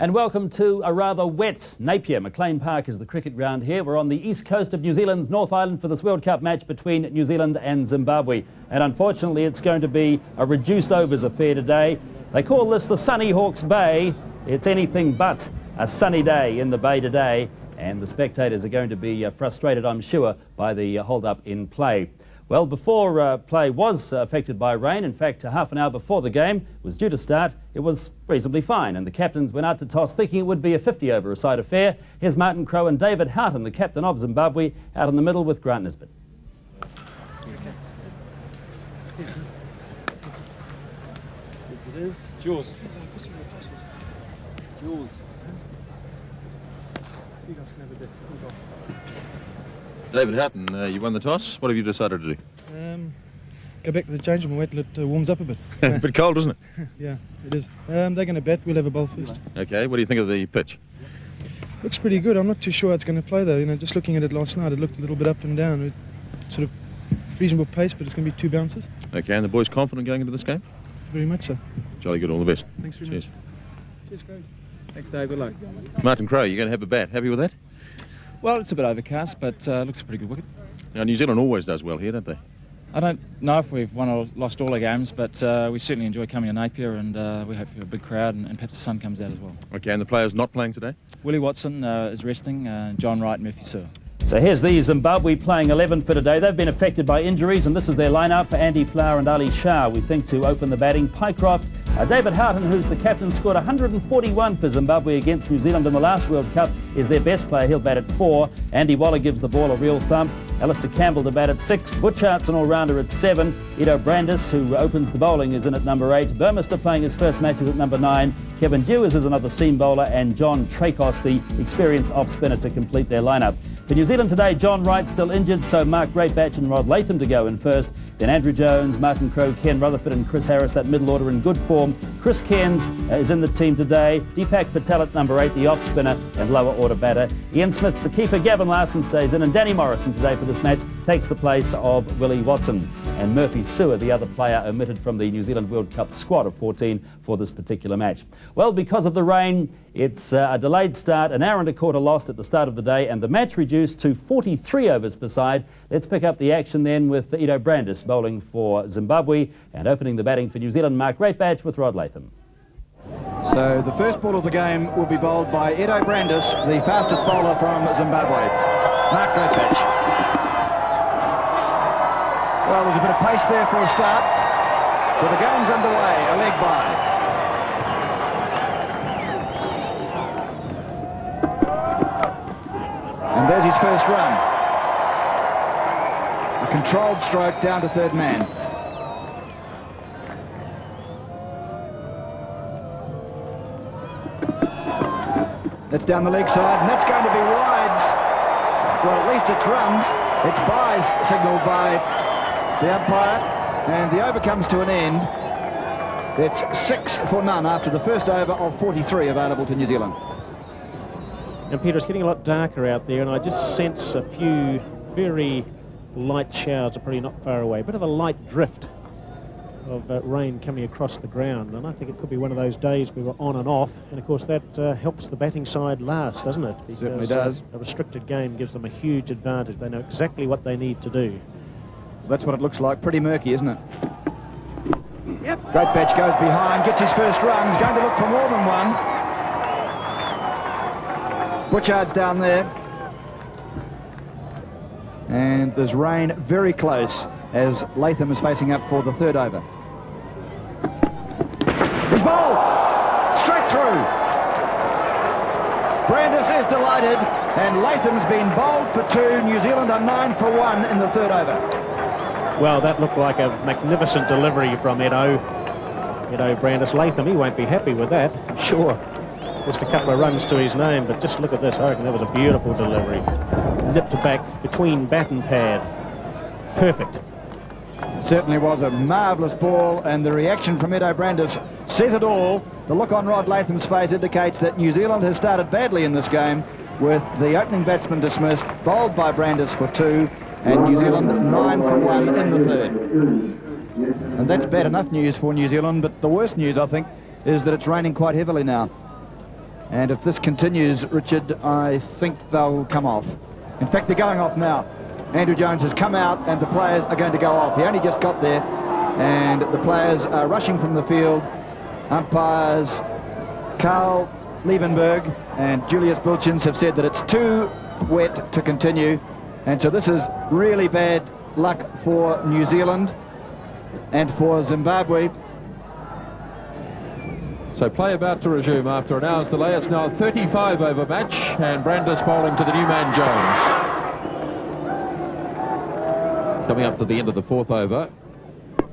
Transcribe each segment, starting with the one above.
And welcome to a rather wet Napier. McLean Park is the cricket ground here. We're on the east coast of New Zealand's North Island for this World Cup match between New Zealand and Zimbabwe. And unfortunately, it's going to be a reduced overs affair today. They call this the Sunny Hawke's Bay. It's anything but a sunny day in the bay today. And the spectators are going to be frustrated, I'm sure, by the hold-up in play. Well, before play was affected by rain, in fact, half an hour before the game was due to start, it was reasonably fine, and the captains went out to toss thinking it would be a 50-over-a-side affair. Here's Martin Crowe and David Houghton, the captain of Zimbabwe, out in the middle with Grant Nisbet. Yes, it is. Jules. Jules. You guys can have a bit. David Houghton, you won the toss. What have you decided to do? Go back to the change room and wait till it warms up a bit. A bit cold, isn't it? Yeah, it is. They're going to bat. We'll have a bowl first. Okay, what do you think of the pitch? Looks pretty good. I'm not too sure how it's going to play, though. You know, just looking at it last night, it looked a little bit up and down. Sort of reasonable pace, but it's going to be 2 bounces. Okay, and the boys confident going into this game? Very much so. Jolly good. All the best. Thanks very much. Cheers, Craig. Thanks, Dave. Good luck. Martin Crowe, you're going to have a bat. Happy with that? Well, it's a bit overcast, but looks a pretty good wicket. Now, New Zealand always does well here, don't they? I don't know if we've won or lost all our games, but we certainly enjoy coming to Napier, and we hope for a big crowd, and perhaps the sun comes out as well. Okay, and the players not playing today? Willie Watson is resting, John Wright, Murphy Sewer. So here's the Zimbabwe playing 11 for today. They've been affected by injuries, and this is their lineup. Andy Flower and Ali Shah, we think, to open the batting. Pycroft, David Houghton, who's the captain, scored 141 for Zimbabwe against New Zealand in the last World Cup, is their best player. He'll bat at 4. Andy Waller gives the ball a real thump. Alistair Campbell to bat at 6. Butchart's an all-rounder at 7. Ido Brandis, who opens the bowling, is in at number 8. Burmester playing his first matches at number 9. Kevin Dewars is another seam bowler, and John Trakos, the experienced off-spinner, to complete their lineup. For New Zealand today, John Wright still injured, so Mark Greatbatch and Rod Latham to go in first. Then Andrew Jones, Martin Crowe, Ken Rutherford and Chris Harris, that middle order in good form. Chris Cairns is in the team today. Deepak Patel at number 8, the off-spinner and lower order batter. Ian Smith's the keeper. Gavin Larson stays in, and Danny Morrison today for this match takes the place of Willie Watson. And Murphy Sewer, the other player omitted from the New Zealand World Cup squad of 14 for this particular match. Well, because of the rain, it's a delayed start, an hour and a quarter lost at the start of the day, and the match reduced to 43 overs per side. Let's pick up the action then with Ido Brandis bowling for Zimbabwe, and opening the batting for New Zealand, Mark Greatbatch with Rod Latham. So the first ball of the game will be bowled by Ido Brandis, the fastest bowler from Zimbabwe. Mark Greatbatch. Well, there's a bit of pace there for a start. So the game's underway, a leg by. And there's his first run. A controlled stroke down to third man. That's down the leg side, and that's going to be wides. Well, at least it's runs. It's byes signalled by the umpire, and the over comes to an end. It's 6 for none after the first over of 43 available to New Zealand. And Peter, it's getting a lot darker out there, and I just sense a few very light showers are pretty not far away. A bit of a light drift of rain coming across the ground, and I think it could be one of those days we were on and off, and of course that helps the batting side last, doesn't it? Because, certainly does. A restricted game gives them a huge advantage. They know exactly what they need to do. That's what it looks like. Pretty murky, isn't it? Yep. Greatbatch goes behind, gets his first run. He's going to look for more than one. Butchard's down there. And there's rain very close as Latham is facing up for the third over. He's bowled! Straight through! Brandis is delighted, and Latham's been bowled for 2. New Zealand are 9 for 1 in the third over. Well, that looked like a magnificent delivery from Ido Brandis. Latham, he won't be happy with that, I'm sure. Just a couple of runs to his name, but just look at this. I reckon that was a beautiful delivery. Nipped back between bat and pad. Perfect. Certainly was a marvellous ball, and the reaction from Ido Brandis says it all. The look on Rod Latham's face indicates that New Zealand has started badly in this game, with the opening batsman dismissed, bowled by Brandis for 2, and New Zealand 9 for 1 in the third. And that's bad enough news for New Zealand, but the worst news, I think, is that it's raining quite heavily now. And if this continues, Richard, I think they'll come off. In fact, they're going off now. Andrew Jones has come out and the players are going to go off. He only just got there and the players are rushing from the field. Umpires Carl Liebenberg and Julius Bilchins have said that it's too wet to continue. And so this is really bad luck for New Zealand and for Zimbabwe. So play about to resume after an hour's delay. It's now a 35 over match and Brandis bowling to the new man Jones. Coming up to the end of the 4th over.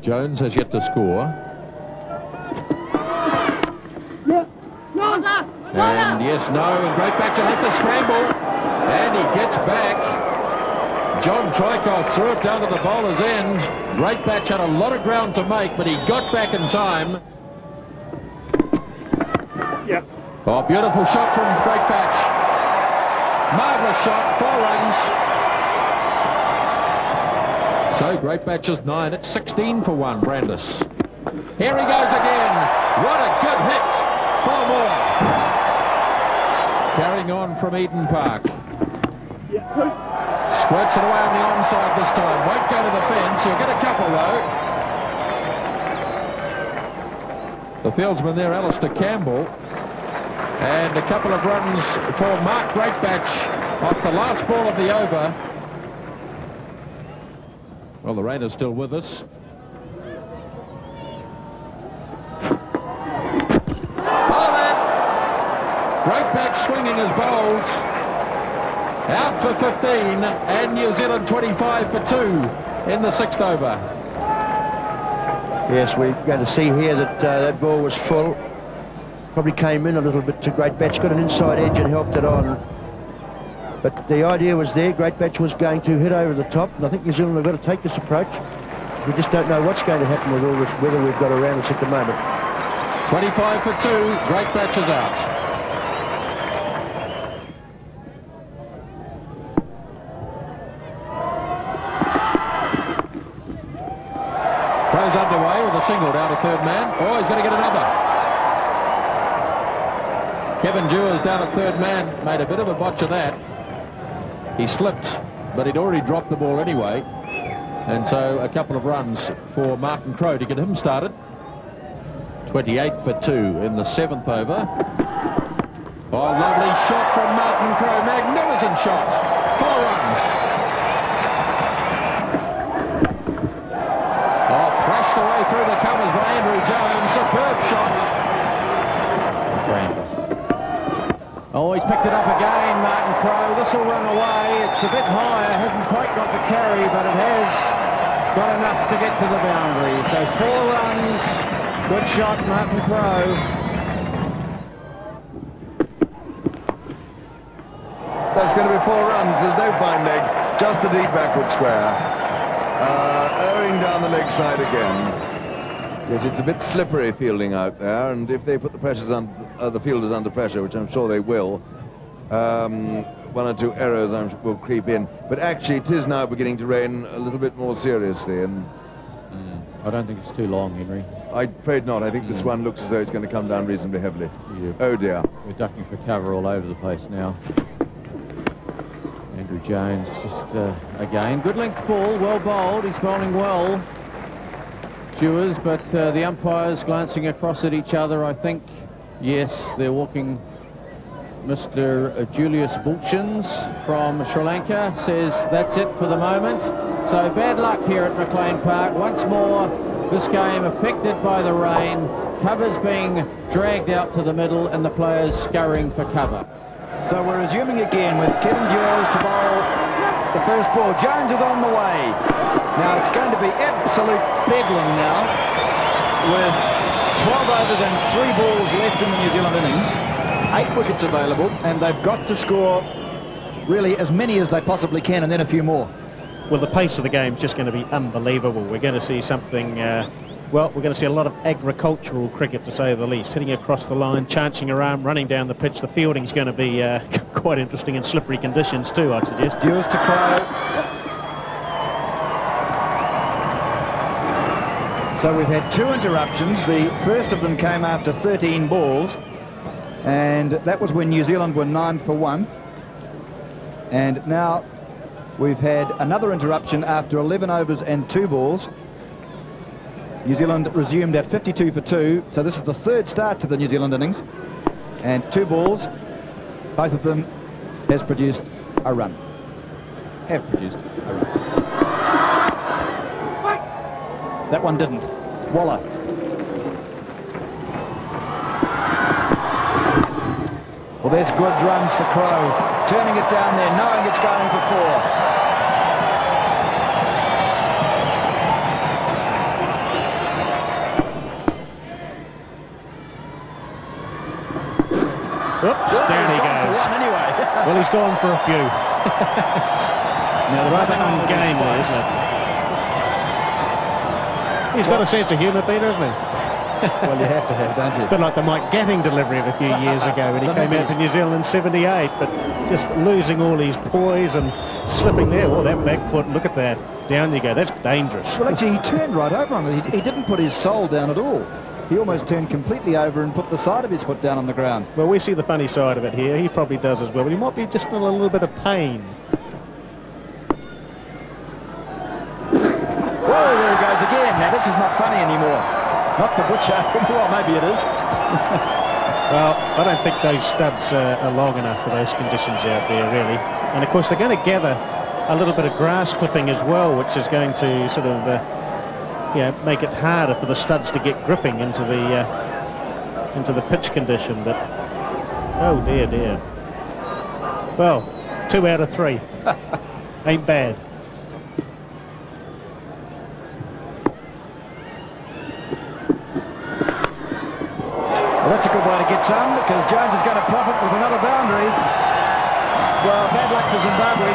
Jones has yet to score. And yes, no, and Great Batch will have to scramble. And he gets back. John Trykos threw it down to the bowler's end. Great Batch had a lot of ground to make, but he got back in time. Yeah. Oh, beautiful shot from Great Batch. Marvellous shot, 4 runs. So Great Batch is 9, it's 16 for 1, Brandis. Here he goes again. What a good hit. 4 more. Carrying on from Eden Park. Squirts it away on the onside this time. Won't go to the fence. He'll get a couple though. The fieldsman there, Alistair Campbell. And a couple of runs for Mark Greatbatch off the last ball of the over. Well, the rain is still with us. Greatbatch swinging his bowls. Out for 15 and New Zealand 25 for 2 in the 6th over. Yes, we're going to see here that that ball was full. Probably came in a little bit to Greatbatch, got an inside edge and helped it on. But the idea was there, Greatbatch was going to hit over the top, and I think New Zealand have got to take this approach. We just don't know what's going to happen with all this weather we've got around us at the moment. 25 for 2, Greatbatch is out. Plays underway with a single down to 3rd man. Oh, he's going to get another. Kevin Dewars down at 3rd man, made a bit of a botch of that. He slipped, but he'd already dropped the ball anyway. And so a couple of runs for Martin Crowe to get him started. 28 for 2 in the 7th over. Oh, lovely shot from Martin Crowe. Magnificent shot. 4 runs. Oh, thrashed away through the covers by Andrew Jones. Superb shot. Oh, he's picked it up again, Martin Crowe. This will run away. It's a bit higher. Hasn't quite got the carry, but it has got enough to get to the boundary. So 4 runs. Good shot, Martin Crowe. That's going to be 4 runs. There's no fine leg, just the deep backward square. Erring down the leg side again. Yes, it's a bit slippery fielding out there, and if they put the pressures on the fielders under pressure, which I'm sure they will, 1 or 2 errors will creep in. But actually, it is now beginning to rain a little bit more seriously, and I don't think it's too long, Henry. I'm afraid not. I think this one looks as though it's going to come down reasonably heavily. Yeah. Oh dear. We're ducking for cover all over the place now. Andrew Jones just again. Good length ball, well bowled. He's bowling well. Dewars, but the umpires glancing across at each other, I think, yes, they're walking. Mr. Julius Bilchins from Sri Lanka says that's it for the moment. So bad luck here at McLean Park. Once more, this game affected by the rain. Covers being dragged out to the middle and the players scurrying for cover. So we're resuming again with Kevin Dewars to bowl the first ball. Jones is on the way. Now it's going to be absolute bedlam now with 12 overs and 3 balls left in the New Zealand innings. 8 wickets available, and they've got to score really as many as they possibly can, and then a few more. Well, the pace of the game is just going to be unbelievable. We're going to see something, well, we're going to see a lot of agricultural cricket, to say the least. Hitting across the line, chancing around, running down the pitch. The fielding's going to be quite interesting in slippery conditions too, I suggest. Dewars to Crowe. So we've had 2 interruptions. The first of them came after 13 balls. And that was when New Zealand were 9 for 1. And now we've had another interruption after 11 overs and 2 balls. New Zealand resumed at 52 for 2. So this is the third start to the New Zealand innings. And 2 balls, both of them has produced a run. Have produced a run. That one didn't. Waller. Well, there's good runs for Crow. Turning it down there, knowing it's going for 4. Oops, down he goes. Anyway. Well, he's gone for a few. Now, the Rather ungainly, isn't it? He's got a sense of humour, Peter, isn't he? Well, you have to have, don't you? A bit like the Mike Gatting delivery of a few years ago when he came out to New Zealand in '78, but just losing all his poise and slipping there. Oh, that back foot, look at that. Down you go. That's dangerous. Well, actually, he turned right over on it. He didn't put his sole down at all. He almost turned completely over and put the side of his foot down on the ground. Well, we see the funny side of it here. He probably does as well, but he might be just in a little bit of pain. Whoa, there he goes again. Now, this is not funny anymore. Not for Butcher. Well, maybe it is. Well, I don't think those studs are long enough for those conditions out there, really. And, of course, they're going to gather a little bit of grass clipping as well, which is going to sort of... make it harder for the studs to get gripping into the pitch condition. But oh dear. Well, 2 out of 3 ain't bad. Well, that's a good way to get some, because Jones is going to profit with another boundary. Well, bad luck for Zimbabwe.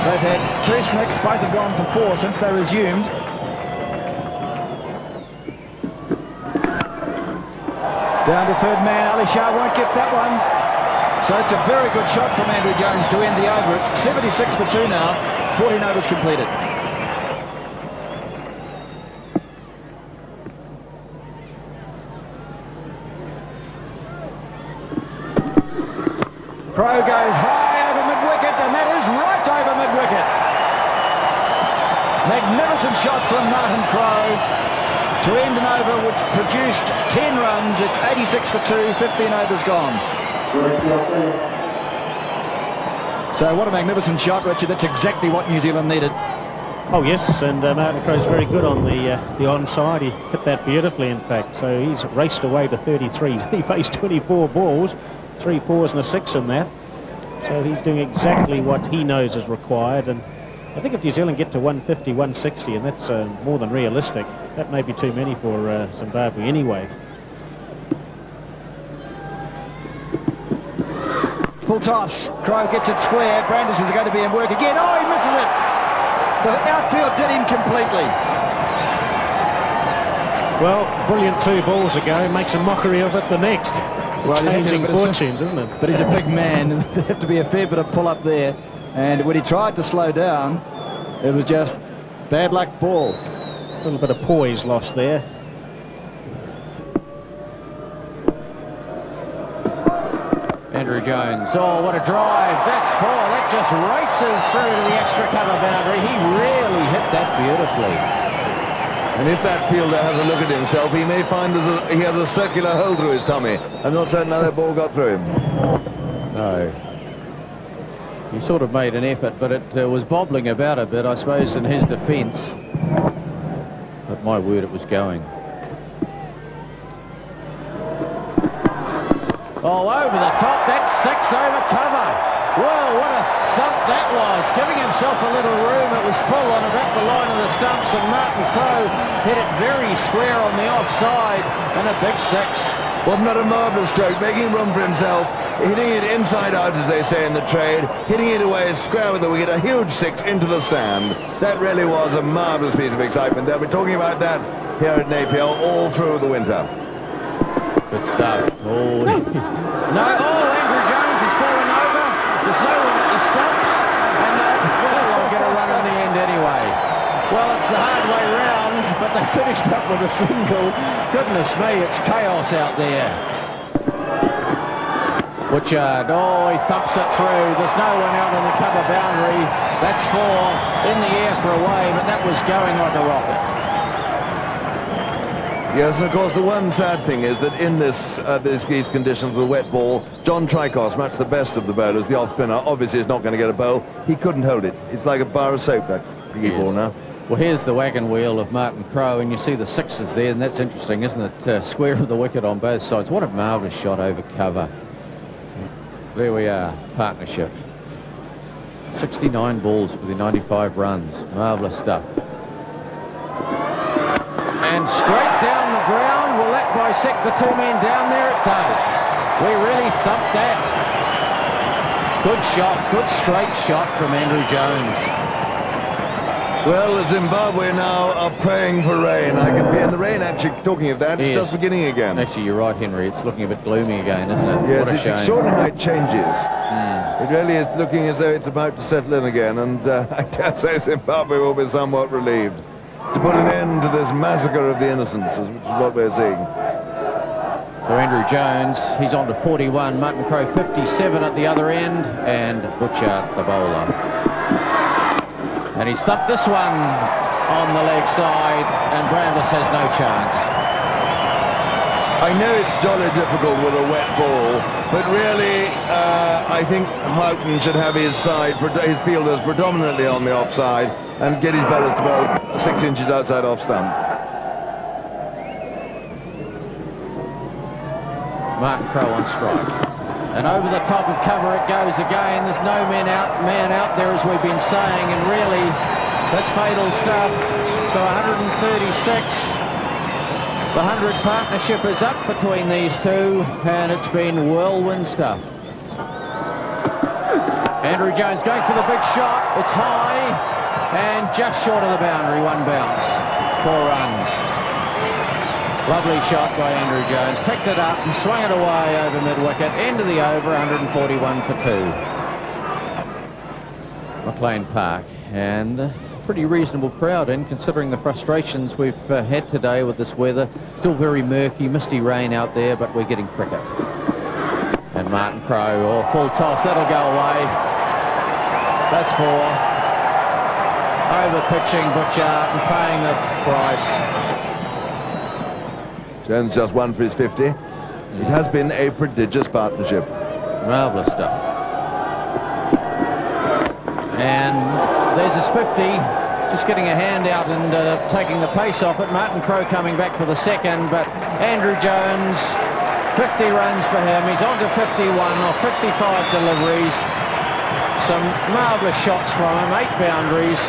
They've had 2 snicks, both have gone for 4 since they resumed. Down to third man, Ali Shah won't get that one. So it's a very good shot from Andrew Jones to end the over. It's 76 for 2 now, 14 overs completed. Crow goes high over mid-wicket, and that is right over mid-wicket. Magnificent shot from Martin Crow to end an over which produced 10 runs. It's 86 for 2, 15 overs gone. So what a magnificent shot, Richard. That's exactly what New Zealand needed. Oh yes, and Martin Crow's very good on the onside. He hit that beautifully, in fact. So he's raced away to 33. He faced 24 balls, 3 4s and a 6 in that. So he's doing exactly what he knows is required. And I think if New Zealand get to 150, 160, and that's more than realistic, that may be too many for Zimbabwe anyway. Full toss. Crow gets it square. Brandis is going to be in work again. Oh, he misses it. The outfield did him completely. Well, brilliant 2 balls ago. Makes a mockery of it the next. Well, changing fortunes, isn't it? But he's a big man, and there have to be a fair bit of pull-up there. And when he tried to slow down, it was just bad luck ball. A little bit of poise lost there. Andrew Jones. Oh, what a drive. That's 4. That just races through to the extra cover boundary. He really hit that beautifully. And if that fielder has a look at himself, he may find he has a circular hole through his tummy. I'm not certain how that ball got through him. No. He sort of made an effort, but it was bobbling about a bit, I suppose, in his defence. But my word, it was going. Oh, over the top. That's 6 over cover. Whoa, what a thump that was. Giving himself a little room. It was full on about the line of the stumps, and Martin Crow hit it very square on the offside, and a big 6. Wasn't that a marvellous stroke? Making room for himself, hitting it inside out, as they say in the trade, hitting it away square with the wicket, a huge 6 into the stand. That really was a marvellous piece of excitement. They'll be talking about that here at Napier all through the winter. Good stuff. Oh, no. Oh, Andrew Jones is falling over. There's no one at the stumps, and well, I'll get a run in the end anyway. Well, it's the hard way round, but they finished up with a single. Goodness me, it's chaos out there. Butchard, oh, he thumps it through. There's no one out on the cover boundary. That's 4 in the air for a wave, and that was going like a rocket. Yes, and of course the one sad thing is that in these conditions with a wet ball, John Tricos, much the best of the bowlers, the off-spinner, obviously is not going to get a bowl. He couldn't hold it. It's like a bar of soap, that ball now. Well, here's the wagon wheel of Martin Crowe, and you see the sixes there, and that's interesting, isn't it? Square of the wicket on both sides. What a marvellous shot over cover. There we are, partnership. 69 balls for the 95 runs. Marvellous stuff. And straight down the ground. Will that bisect the 2 men down there? It does. We really thumped that. Good shot, good straight shot from Andrew Jones. Well, Zimbabwe now are praying for rain. I can be in the rain, actually, talking of that. It's just beginning again. Actually, you're right, Henry. It's looking a bit gloomy again, isn't it? Yes, it's extraordinary how it changes. It really is looking as though it's about to settle in again, and I dare say Zimbabwe will be somewhat relieved to put an end to this massacre of the innocents, which is what we're seeing. So Andrew Jones, he's on to 41, Martin Crowe 57 at the other end, and Butchard, the bowler. And he's thumped this one on the leg side, and Brandis has no chance. I know it's jolly difficult with a wet ball, but really, I think Houghton should have his fielders predominantly on the offside and get his bowlers to bowl 6 inches outside off stump. Martin Crowe on strike. And over the top of cover it goes again. There's no man out there, as we've been saying, and really, that's fatal stuff. So 136. The 100 partnership is up between these two, and it's been whirlwind stuff. Andrew Jones going for the big shot. It's high and just short of the boundary. 1 bounce, 4 runs. Lovely shot by Andrew Jones. Picked it up and swung it away over mid-wicket. End of the over, 141 for 2. McLean Park, and pretty reasonable crowd in, considering the frustrations we've had today with this weather. Still very murky, misty rain out there, but we're getting cricket. And Martin Crowe, full toss, that'll go away. That's 4. Over pitching Butchard and paying the price. Jones just 1 for his 50. It has been a prodigious partnership. Marvellous stuff. And there's his 50, just getting a hand out and taking the pace off it. Martin Crowe coming back for the second, but Andrew Jones, 50 runs for him. He's on to 51 off 55 deliveries. Some marvellous shots from him, 8 boundaries.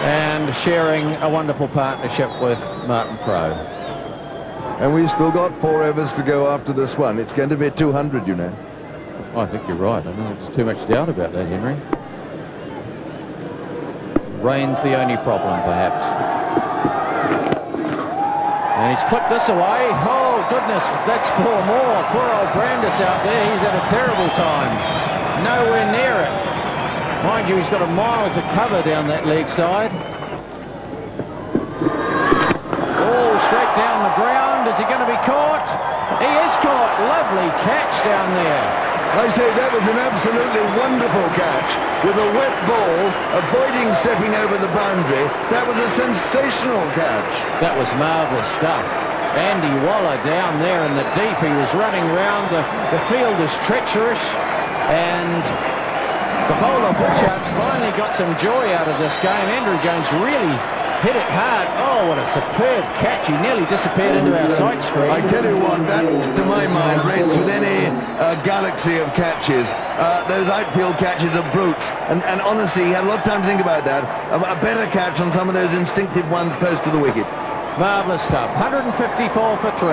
And sharing a wonderful partnership with Martin Crowe. And we've still got 4 overs to go after this one. It's going to be 200, you know. I think you're right. I don't think there's too much doubt about that, Henry. Rain's the only problem, perhaps. And he's clipped this away. Oh, goodness, that's 4 more. Poor old Brandis out there. He's had a terrible time. Nowhere near it. Mind you, he's got a mile to cover down that leg side. Oh, straight down the ground. Is he going to be caught? He is caught. Lovely catch down there. I say that was an absolutely wonderful catch with a wet ball, avoiding stepping over the boundary. That was a sensational catch. That was marvellous stuff. Andy Waller down there in the deep. He was running round. The field is treacherous, and the bowler Butchard's finally got some joy out of this game. Andrew Jones really hit it hard. Oh, what a superb catch. He nearly disappeared into our sight screen. I tell you what, that, to my mind, rates with any galaxy of catches. Those outfield catches are brutes. And honestly, he had a lot of time to think about that. A better catch on some of those instinctive ones close to the wicket. Marvellous stuff. 154 for 3.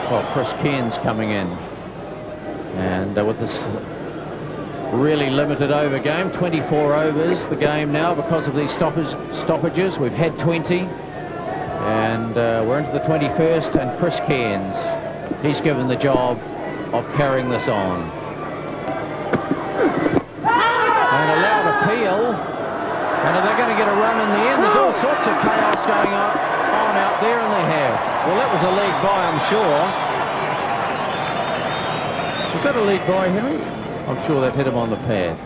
Well, Chris Cairns coming in. And with this really limited over game, 24 overs the game now because of these stoppages. We've had 20, and we're into the 21st, and Chris Cairns, he's given the job of carrying this on. And allowed appeal, and are they going to get a run in the end? There's all sorts of chaos going on out there, and they have. Well, that was a leg by, I'm sure. Was that a leg by, Henry? I'm sure that hit him on the pad.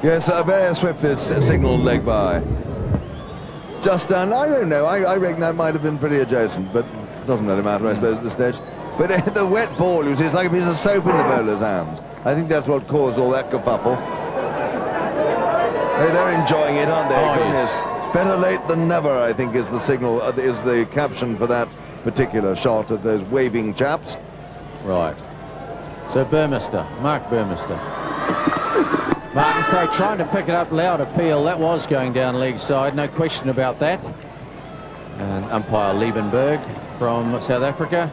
Yes, very swiftly signalled leg by. Just done. I don't know. I reckon that might have been pretty adjacent, but it doesn't really matter, I suppose, at this stage. But the wet ball, you see, it's like a piece of soap in the bowler's hands. I think that's what caused all that kerfuffle. Hey, they're enjoying it, aren't they? Oh, Goodness. yes. Better late than never, I think, is the signal, is the caption for that particular shot of those waving chaps. Right. So Burmester, Mark Burmester. Martin Crowe trying to pick it up, loud appeal. That was going down leg side, no question about that. And umpire Liebenberg from South Africa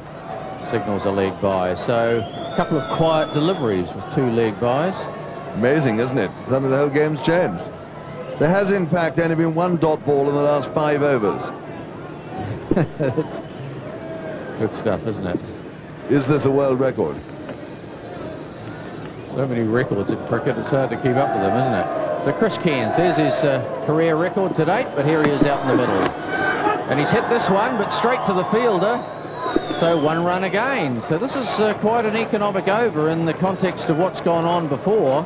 signals a leg by. So a couple of quiet deliveries with 2 leg bys. Amazing, isn't it? Suddenly the whole game's changed. There has, in fact, only been 1 dot ball in the last 5 overs. That's good stuff, isn't it? Is this a world record? So many records in cricket, it's hard to keep up with them, isn't it? So Chris Cairns, there's his career record to date, but here he is out in the middle. And he's hit this one, but straight to the fielder. So 1 run again. So this is quite an economic over in the context of what's gone on before.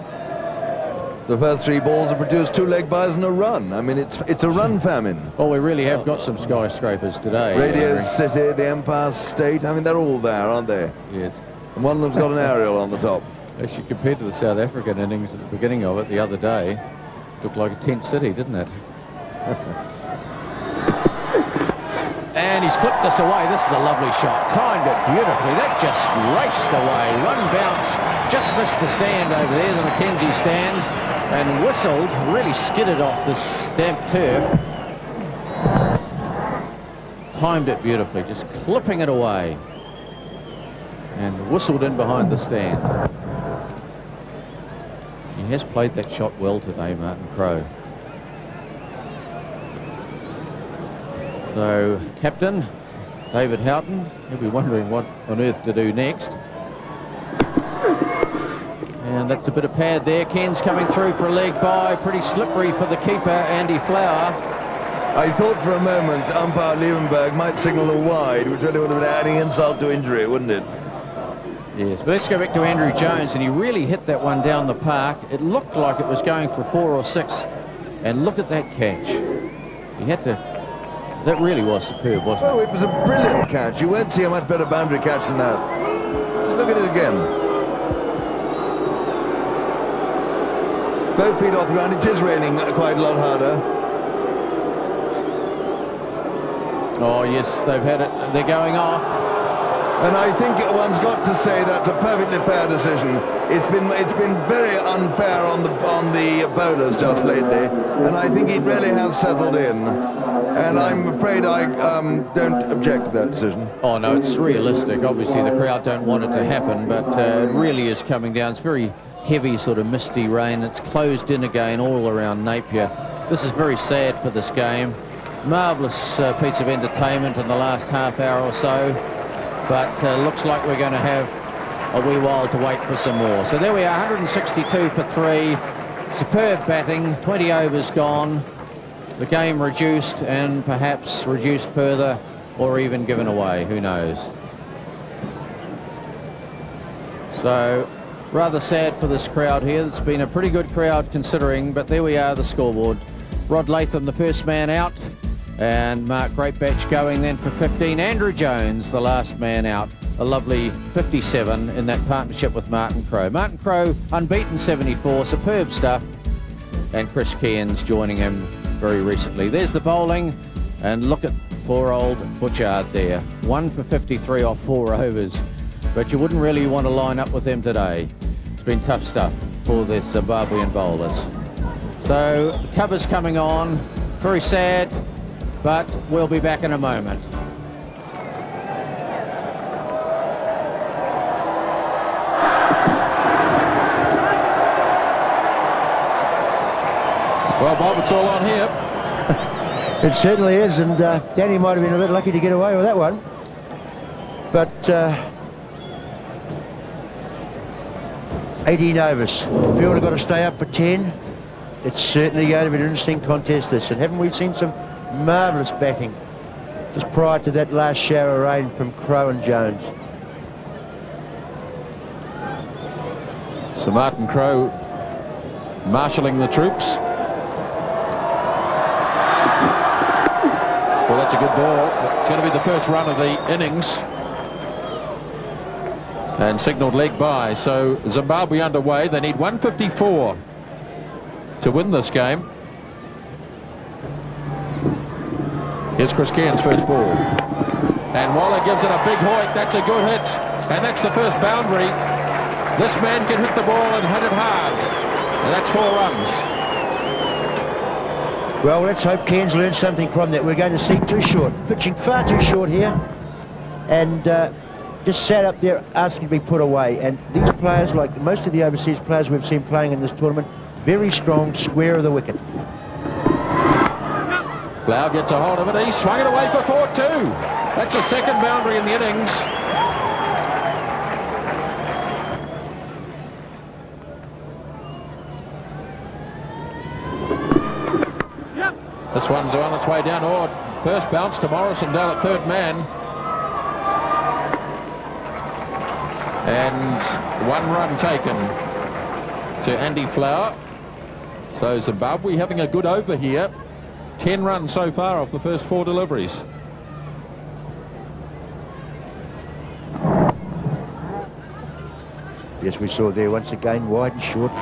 The first 3 balls have produced 2 leg bys and a run. I mean, it's a run famine. Well, we really have got some skyscrapers today. Radio City, the Empire State, I mean, they're all there, aren't they? Yes. And one of them's got an aerial on the top. Actually, compared to the South African innings at the beginning of it the other day, looked like a tent city, didn't it? And he's clipped this away. This is a lovely shot. Timed it beautifully. That just raced away. 1 bounce, just missed the stand over there, the Mackenzie stand, and whistled, really skidded off this damp turf. Timed it beautifully, just clipping it away. And whistled in behind the stand. He has played that shot well today, Martin Crowe. So, captain, David Houghton, he'll be wondering what on earth to do next. And that's a bit of pad there. Ken's coming through for a leg by. Pretty slippery for the keeper, Andy Flower. I thought for a moment umpire Liebenberg might signal a wide, which really would have been adding insult to injury, wouldn't it? Yes, but let's go back to Andrew Jones, and he really hit that one down the park. It looked like it was going for 4 or 6, and look at that catch. He had to... That really was superb, wasn't it? Oh, it was a brilliant catch. You won't see a much better boundary catch than that. Just look at it again. Both feet off the ground. It is raining quite a lot harder. Oh, yes, they've had it. They're going off. And I think one's got to say that's a perfectly fair decision. It's been very unfair on the bowlers just lately, and I think it really has settled in. And I'm afraid I don't object to that decision. Oh, no, it's realistic. Obviously, the crowd don't want it to happen, but it really is coming down. It's very heavy, sort of misty rain. It's closed in again all around Napier. This is very sad for this game. Marvellous piece of entertainment in the last half hour or so, but looks like we're going to have a wee while to wait for some more. So there we are, 162 for 3. Superb batting, 20 overs gone. The game reduced, and perhaps reduced further, or even given away, who knows. So rather sad for this crowd here. It's been a pretty good crowd considering, but there we are, the scoreboard. Rod Latham, the first man out, and Mark Greatbatch going then for 15. Andrew Jones, the last man out. A lovely 57 in that partnership with Martin Crowe. Martin Crowe, unbeaten 74, superb stuff. And Chris Cairns joining him very recently. There's the bowling, and look at poor old Butchard there. 1 for 53 off 4 overs. But you wouldn't really want to line up with them today. It's been tough stuff for the Zimbabwean bowlers. So the cover's coming on. Very sad, but we'll be back in a moment. Well, Bob, it's all on here. It certainly is, and Danny might have been a bit lucky to get away with that one. But 18 overs. Field have got to stay up for 10. It's certainly going to be an interesting contest, this. And haven't we seen some marvellous batting just prior to that last shower of rain from Crowe and Jones? So Martin Crowe marshalling the troops. Well, that's a good ball. It's going to be the first run of the innings. And signalled leg by. So Zimbabwe underway. They need 154 to win this game. Here's Chris Cairns' first ball. And Waller gives it a big hoik. That's a good hit. And that's the first boundary. This man can hit the ball and hit it hard. And that's 4 runs. Well, let's hope Cairns learns something from that. We're going to see too short. Pitching far too short here. And just sat up there asking to be put away. And these players, like most of the overseas players we've seen playing in this tournament, very strong, square of the wicket. Blau gets a hold of it. He swung it away for 4-2. That's a second boundary in the innings. This one's on its way down. Oh, first bounce to Morrison down at third man. And 1 run taken to Andy Flower. So Zimbabwe having a good over here. 10 runs so far off the first 4 deliveries. Yes, we saw there once again, wide and short.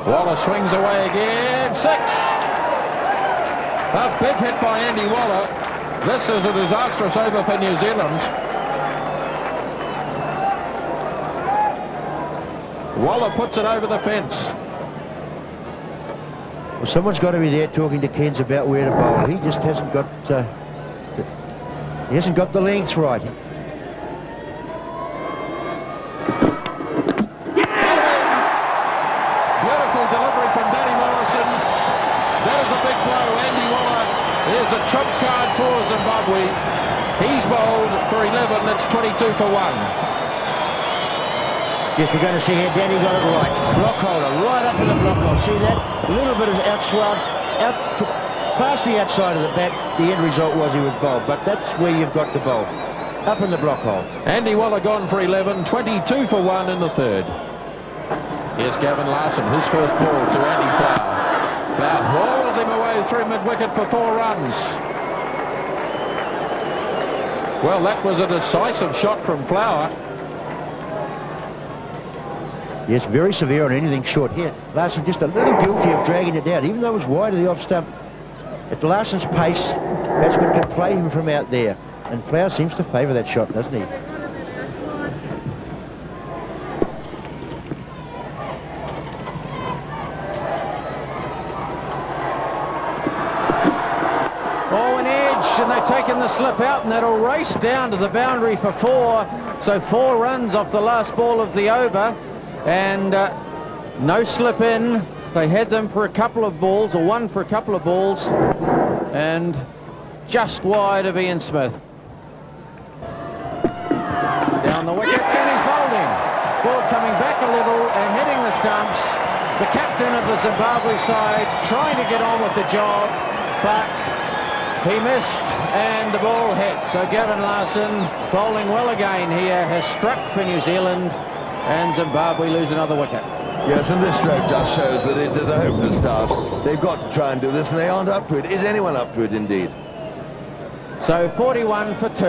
Waller swings away again. 6. A big hit by Andy Waller. This is a disastrous over for New Zealand. Waller puts it over the fence. Well, someone's got to be there talking to Cairns about where to bowl. He just hasn't got the length right. Beautiful delivery from Danny Morrison. That is a big blow. Andy Waller is a trump card for Zimbabwe. He's bowled for 11. It's 22 for 1. Yes, we're going to see here Danny got it right. Block holder, right up in the block hole. See that? A little bit of outswell, past the outside of the bat. The end result was he was bowled, but that's where you've got to bowl. Up in the block hole. Andy Waller gone for 11, 22 for 1 in the third. Here's Gavin Larson, his first ball to Andy Flower. Flower hauls him away through mid-wicket for 4 runs. Well, that was a decisive shot from Flower. Yes, very severe on anything short here. Larson just a little guilty of dragging it out, even though it was wide of the off stump. At Larson's pace, batsman can play him from out there. And Flower seems to favour that shot, doesn't he? Oh, an edge, and they've taken the slip out, and that'll race down to the boundary for 4. So 4 runs off the last ball of the over. And no slip in. They had them for a couple of balls, or 1 for a couple of balls, and just wide of Ian Smith. Down the wicket, and he's bowled in. Ball coming back a little and hitting the stumps. The captain of the Zimbabwe side trying to get on with the job, but he missed and the ball hit. So Gavin Larson, bowling well again here, has struck for New Zealand. And Zimbabwe lose another wicket. Yes, and this stroke just shows that it is a hopeless task. They've got to try and do this, and they aren't up to it. Is anyone up to it, indeed? So 41 for 2.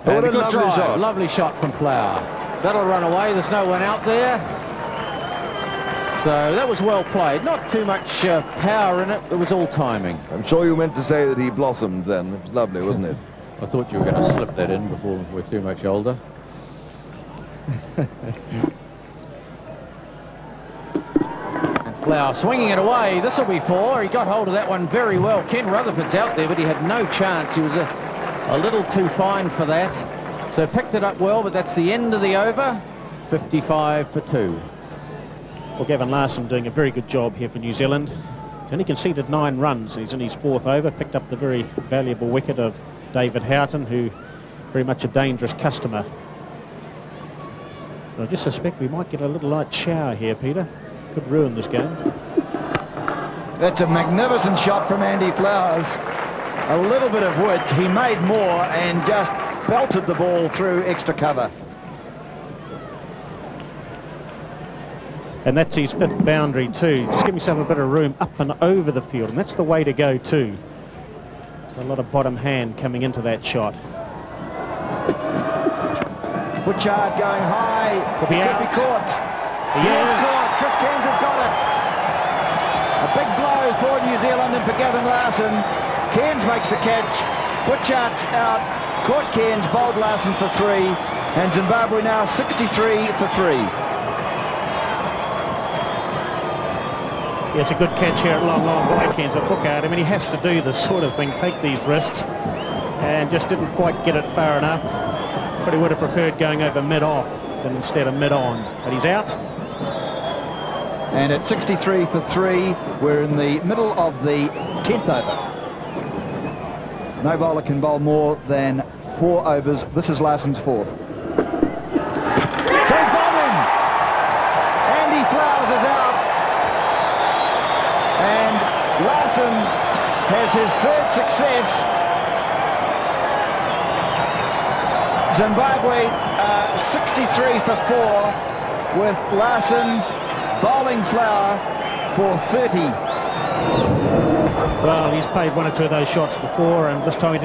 And a good drive. Lovely shot from Flower. That'll run away. There's no one out there. So that was well played. Not too much power in it. It was all timing. I'm sure you meant to say that he blossomed then. It was lovely, wasn't it? I thought you were going to slip that in before we're too much older. And Flower swinging it away. This will be 4. He got hold of that one very well. Ken Rutherford's out there, but he had no chance. He was a little too fine for that. So picked it up well, but that's the end of the over. 55 for 2. Well, Gavin Larson doing a very good job here for New Zealand. He's only conceded 9 runs. He's in his 4th over, picked up the very valuable wicket of David Houghton, who very much a dangerous customer. But I just suspect we might get a little light shower here, Peter. Could ruin this game. That's a magnificent shot from Andy Flowers. a little bit of width. He made more and just belted the ball through extra cover. And that's his 5th boundary too. Just give yourself a bit of room up and over the field, and that's the way to go too. So a lot of bottom hand coming into that shot. Butchard going high. Could be caught. He is caught. Chris Cairns has got it. A big blow for New Zealand and for Gavin Larson. Cairns makes the catch. Butchard's out. Caught Cairns, bowled Larson for 3. And Zimbabwe now 63 for 3. Yes, a good catch here at long by Cairns. A book out. I mean, he has to do this sort of thing, take these risks, and just didn't quite get it far enough. But he would have preferred going over mid-off than instead of mid-on. But he's out. And at 63 for 3, we're in the middle of the 10th over. No bowler can bowl more than 4 overs. This is Larson's 4th. So he's bowled him. Andy Flowers is out. And Larson has his 3rd success. Zimbabwe 63 for 4 with Larson bowling Flower for 30. Well, he's played 1 or 2 of those shots before, and this time he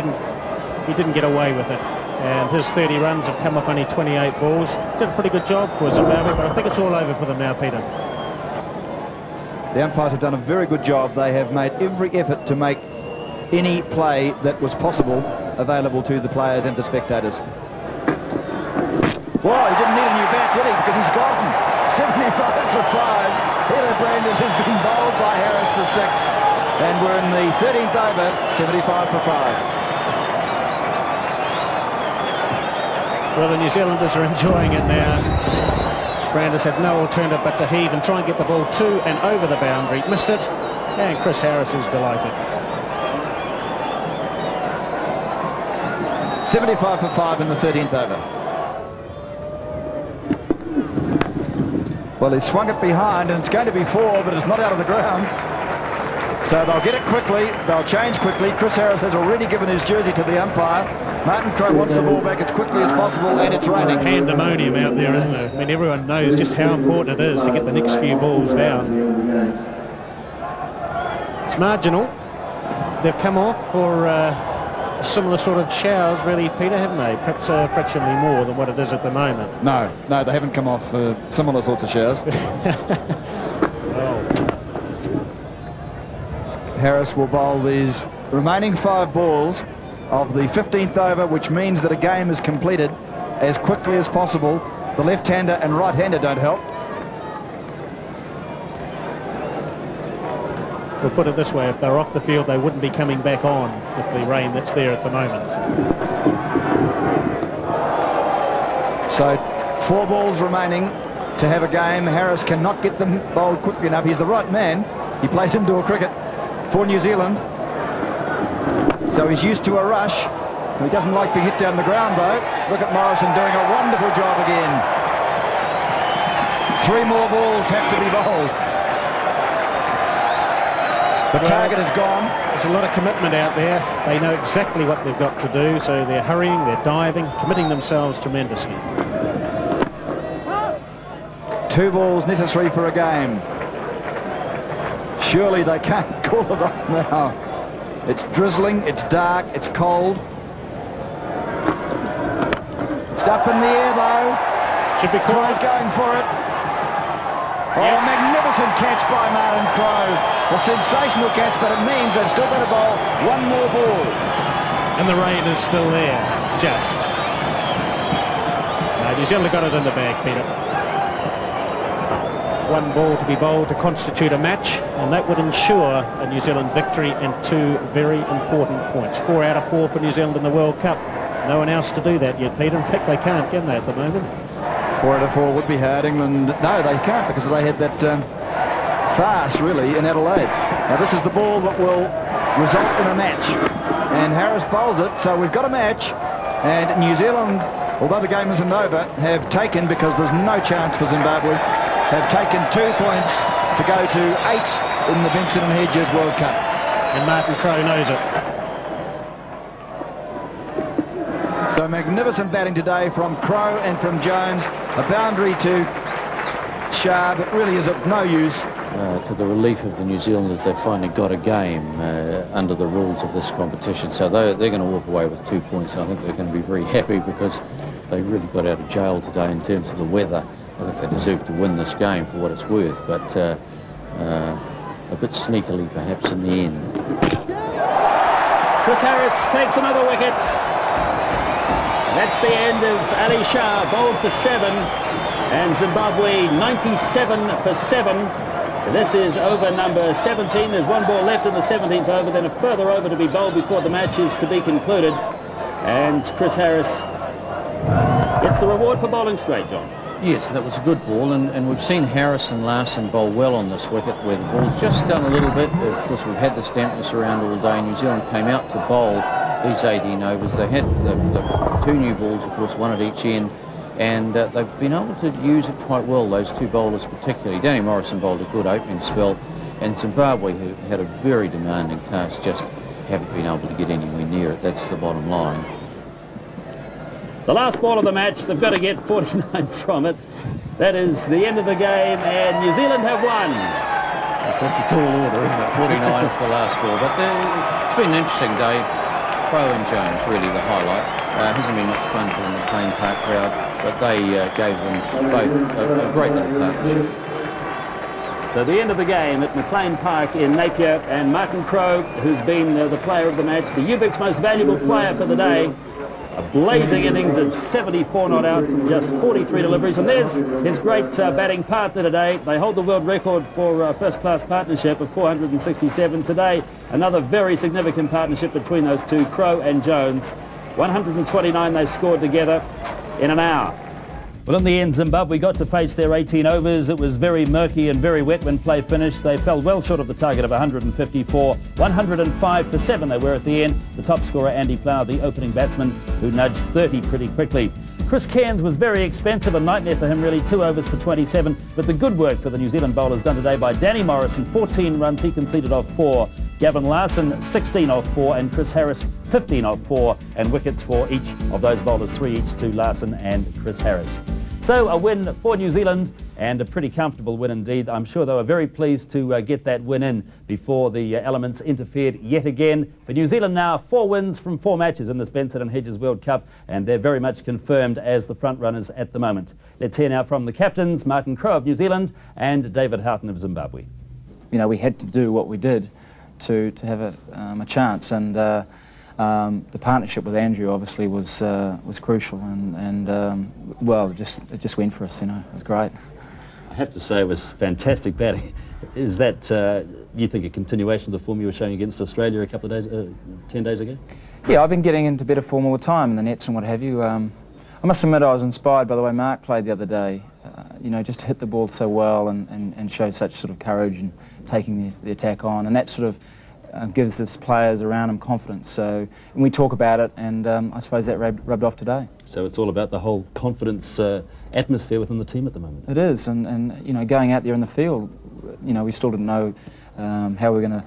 didn't get away with it. And his 30 runs have come off only 28 balls. Did a pretty good job for Zimbabwe, but I think it's all over for them now, Peter. The umpires have done a very good job. They have made every effort to make any play that was possible available to the players and the spectators. Well, he didn't need a new bat, did he? Because he's gone. 75 for 5. Edo Brandes has been bowled by Harris for 6. And we're in the 13th over, 75 for 5. Well, the New Zealanders are enjoying it now. Brandes had no alternative but to heave and try and get the ball to and over the boundary. Missed it, and Chris Harris is delighted. 75 for 5 in the 13th over. Well, he swung it behind, and it's going to be 4, but it's not out of the ground. So they'll get it quickly, they'll change quickly. Chris Harris has already given his jersey to the umpire. Martin Crowe wants the ball back as quickly as possible, and it's raining. Pandemonium out there, isn't it? I mean, everyone knows just how important it is to get the next few balls down. It's marginal. They've come off for similar sort of showers, really, Peter, haven't they? Perhaps fractionally more than what it is at the moment. No, they haven't come off similar sorts of showers. Well, Harris will bowl these remaining 5 balls of the 15th over, which means that a game is completed as quickly as possible. The left-hander and right-hander don't help. we'll put it this way, if they're off the field, they wouldn't be coming back on with the rain that's there at the moment. So 4 balls remaining to have a game. Harris cannot get them bowled quickly enough. He's the right man. He plays indoor cricket for New Zealand, so he's used to a rush. He doesn't like being hit down the ground, though. Look at Morrison doing a wonderful job again. 3 more balls have to be bowled. The target is gone. There's a lot of commitment out there. They know exactly what they've got to do, so they're hurrying, they're diving, committing themselves tremendously. 2 balls necessary for a game. Surely they can't call it off now. It's drizzling, it's dark, it's cold. It's up in the air, though. Should be Crowe's going for it. Oh, yes. Magnificent catch by Martin Crowe. A sensational catch, but it means they've still got to bowl 1 more ball. And the rain is still there, just. No, New Zealand got it in the bag, Peter. 1 ball to be bowled to constitute a match, and that would ensure a New Zealand victory and 2 very important points. 4 out of 4 for New Zealand in the World Cup. No one else to do that yet, Peter. In fact, they can't, can they, at the moment? 4 out of 4 would be hard. England, no, they can't, because they had that farce, really, in Adelaide. Now, this is the ball that will result in a match. And Harris bowls it, so we've got a match. And New Zealand, although the game isn't over, have taken, because there's no chance for Zimbabwe, have taken 2 points to go to 8 in the Vincent and Hedges World Cup. And Martin Crowe knows it. So magnificent batting today from Crowe and from Jones. A boundary to Shah, but really is of no use. To the relief of the New Zealanders, they finally got a game under the rules of this competition. So they're going to walk away with 2 points, and I think they're going to be very happy because they really got out of jail today in terms of the weather. I think they deserve to win this game for what it's worth, but a bit sneakily perhaps in the end. Chris Harris takes another wicket. That's the end of Ali Shah, bowled for 7, and Zimbabwe 97 for 7. This is over number 17. There's one ball left in the 17th over, then a further over to be bowled before the match is to be concluded. And Chris Harris gets the reward for bowling straight, John. Yes, that was a good ball, and we've seen Harris and Larson bowl well on this wicket where the ball's just done a little bit. Of course, we've had this dampness around all day. New Zealand came out to bowl these 18 overs. They had the 2 new balls, of course, one at each end, and they've been able to use it quite well, those 2 bowlers particularly. Danny Morrison bowled a good opening spell, and Zimbabwe, who had a very demanding task, just haven't been able to get anywhere near it. That's the bottom line. The last ball of the match, they've got to get 49 from it. That is the end of the game, and New Zealand have won. Yes, that's a tall order, isn't it? 49 for the last ball. But it's been an interesting day. Crowe and Jones, really the highlight. Hasn't been much fun for the McLean Park crowd, but they gave them both a great little partnership. So the end of the game at McLean Park in Napier, and Martin Crowe, who's been the player of the match, the UBIC's most valuable player for the day. A blazing innings of 74 not out from just 43 deliveries. And there's his great batting partner today. They hold the world record for first-class partnership of 467 today. Another very significant partnership between those two, Crowe and Jones. 129 they scored together in an hour. Well, in the end, Zimbabwe got to face their 18 overs. It was very murky and very wet when play finished. They fell well short of the target of 154. 105 for 7 they were at the end. The top scorer, Andy Flower, the opening batsman, who nudged 30 pretty quickly. Chris Cairns was very expensive, a nightmare for him really, 2 overs for 27. But the good work for the New Zealand bowlers done today by Danny Morrison, 14 runs, he conceded off 4. Gavin Larson, 16 off 4, and Chris Harris, 15 off 4, and wickets for each of those bowlers, 3 each to Larson and Chris Harris. So a win for New Zealand, and a pretty comfortable win indeed. I'm sure they were very pleased to get that win in before the elements interfered yet again. For New Zealand now, 4 wins from 4 matches in this Benson and Hedges World Cup, and they're very much confirmed as the front runners at the moment. Let's hear now from the captains, Martin Crowe of New Zealand and David Houghton of Zimbabwe. You know, we had to do what we did to have a chance, and the partnership with Andrew obviously was crucial, and well, it just went for us. You know, it was great. I have to say it was fantastic batting. Is that you think a continuation of the form you were showing against Australia a couple of days, 10 days ago? Yeah, I've been getting into better form all the time in the nets and what have you. I must admit I was inspired by the way Mark played the other day. You know, just to hit the ball so well and show such sort of courage and taking the attack on, and that sort of gives his players around him confidence. So and we talk about it, and I suppose that rubbed off today. So it's all about the whole confidence atmosphere within the team at the moment. It is, and you know, going out there in the field, you know, we still didn't know how we were going to,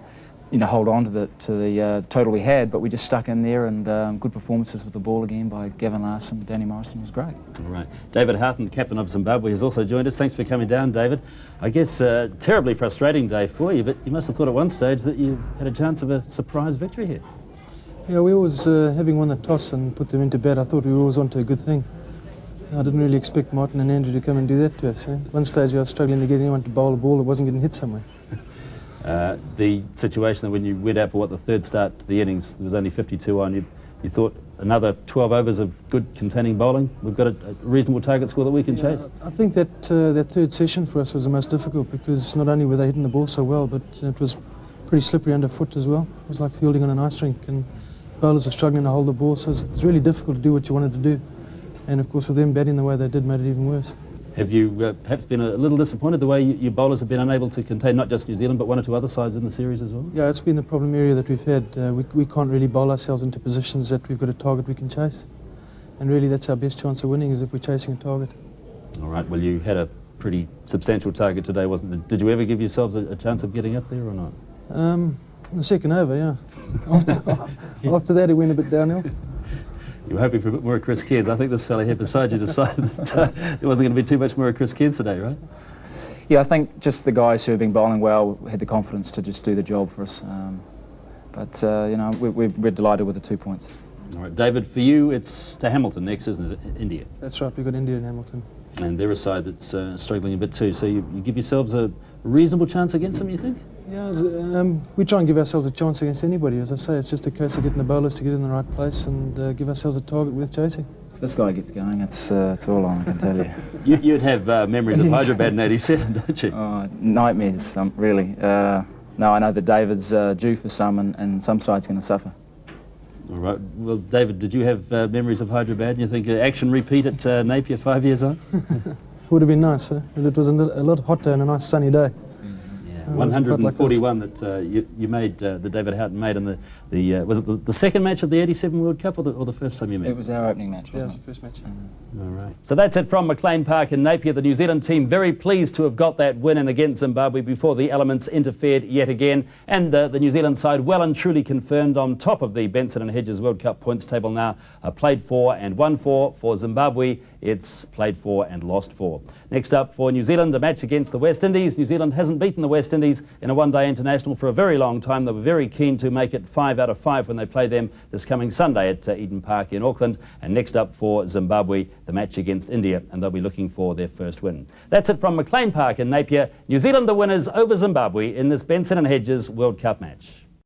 you know, hold on to the total we had, but we just stuck in there, and good performances with the ball again by Gavin Larson. Danny Morrison was great. All right. David Houghton, captain of Zimbabwe, has also joined us. Thanks for coming down, David. I guess a terribly frustrating day for you, but you must have thought at one stage that you had a chance of a surprise victory here. Yeah, we always, having won the toss and put them into bat, I thought we were always onto a good thing. I didn't really expect Martin and Andrew to come and do that to us. At one stage I was struggling to get anyone to bowl a ball that wasn't getting hit somewhere. The situation that when you went out for the third start to the innings, there was only 52 on, you thought another 12 overs of good containing bowling, we've got a reasonable target score that we can chase? I think that that third session for us was the most difficult, because not only were they hitting the ball so well, but it was pretty slippery underfoot as well. It was like fielding on an ice rink, and bowlers were struggling to hold the ball, so it was really difficult to do what you wanted to do. And of course with them batting the way they did made it even worse. Have you perhaps been a little disappointed the way your bowlers have been unable to contain not just New Zealand but one or two other sides in the series as well? Yeah, it's been the problem area that we've had. We can't really bowl ourselves into positions that we've got a target we can chase. And really that's our best chance of winning, is if we're chasing a target. All right, well you had a pretty substantial target today, wasn't it? Did you ever give yourselves a chance of getting up there or not? The second over, yeah. After that it went a bit downhill. You were hoping for a bit more Chris Kids. I think this fella here beside you decided that there wasn't going to be too much more Chris Kids today, right? Yeah, I think just the guys who have been bowling well had the confidence to just do the job for us. You know, we're delighted with the 2 points. All right, David, for you, it's to Hamilton next, isn't it? India. That's right, we've got India and Hamilton. And they're a side that's struggling a bit too. So you give yourselves a reasonable chance against them, you think? Yeah, we try and give ourselves a chance against anybody. As I say, it's just a case of getting the bowlers to get in the right place and give ourselves a target worth chasing. If this guy gets going, it's all on, I can tell you. You'd have memories of Hyderabad in '87, don't you? Nightmares, really. No, I know that David's due for some, and some side's going to suffer. All right. Well, David, did you have memories of Hyderabad? And you think action repeat at Napier 5 years on? Would have been nice, huh? It was a lot hotter and a nice sunny day. 141 that you made, that David Houghton made in the was it the second match of the '87 World Cup or the first time you met? It was our opening match, wasn't it? Yeah, it was the first match. All right. So that's it from McLean Park in Napier. The New Zealand team very pleased to have got that win in against Zimbabwe before the elements interfered yet again. And the New Zealand side well and truly confirmed on top of the Benson and Hedges World Cup points table now. Played 4 and won 4 for Zimbabwe. It's played 4 and lost 4. Next up for New Zealand, a match against the West Indies. New Zealand hasn't beaten the West Indies in a one-day international for a very long time. They were very keen to make it 5 out of 5 when they play them this coming Sunday at Eden Park in Auckland. And next up for Zimbabwe, the match against India, and they'll be looking for their first win. That's it from McLean Park in Napier. New Zealand the winners over Zimbabwe in this Benson and Hedges World Cup match.